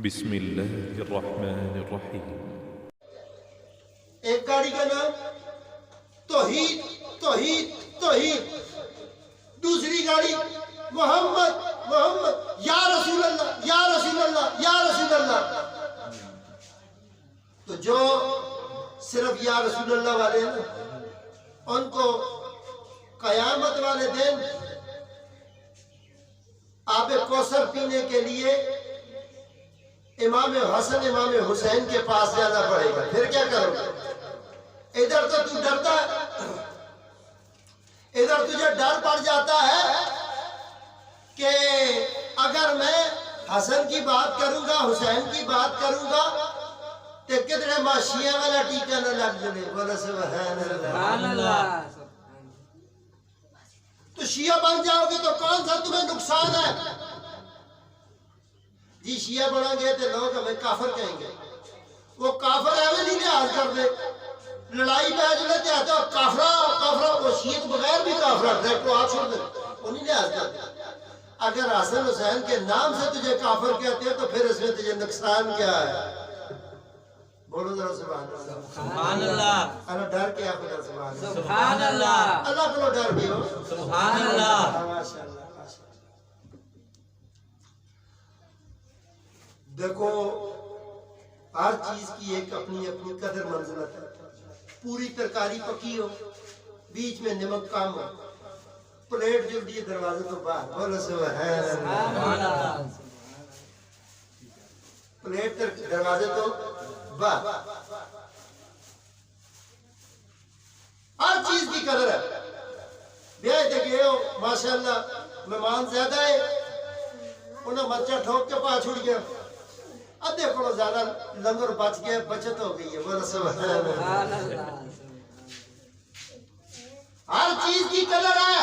بسم اللہ الرحمن الرحیم۔ ایک گاڑی کا نام توحید توحید توحید، دوسری گاڑی محمد محمد یا رسول اللہ یا رسول اللہ یا رسول اللہ۔ تو جو صرف یا رسول اللہ والے ہیں نا، ان کو قیامت والے دن آب کوثر پینے کے لیے امام حسن امام حسین کے پاس جانا پڑے گا۔ پھر کیا کرو گے؟ ادھر تو ڈرتا ہے، ادھر تجھے ڈر پڑ جاتا ہے کہ اگر میں حسن کی بات کروں گا حسین کی بات کروں گا تو کتنے معاشیہ والا ٹیکہ نہ لگ جائے۔ بولے سبحان اللہ۔ تو شیعہ بن جاؤ گے تو کون سا تمہیں نقصان ہے؟ جی شیعہ بنا گئے تو لوگ ہمیں کافر کہیں گے، وہ کافر ہے وہ نہیں لحاظ کر دے، لڑائی بیچ لیتے آتے اور کافرہ کافرہ، وہ شیعہ بغیر بھی کافرہ ڈائریکٹ کو ہاتھ چھوڑ دے، وہ نہیں لحاظ کر دے۔ اگر حسن حسین کے نام سے تجھے کافر کہتے ہیں تو پھر اس میں تجھے نقصان کیا ہے؟ بولو ذرا سبحان اللہ سبحان اللہ۔ اللہ ڈر کے آپ ادھر سبحان اللہ سبحان اللہ۔ اللہ کو ڈر بھی ہو سبحان اللہ۔ ماشاء اللہ ماشاء اللہ۔ دیکھو ہر چیز کی ایک اپنی اپنی قدر منزلت ہے۔ پوری ترکاری پکی ہو، بیچ میں نمک کم ہو، پلیٹ جو دی دروازے تو باہر، بولو سبحان اللہ۔ پلیٹ دروازے تو باہر، ہر چیز کی قدر ہے۔ بیاہ دیکھئے ہو ماشاءاللہ مہمان زیادہ ہے، انہیں مچہ ٹھوک کے پاس چھوڑ گیا، ادھے کو زیادہ لنگر بچ گیا، بچت ہو گئی ہے۔ بولو سبحان اللہ۔ ہر چیز کی قدر ہے۔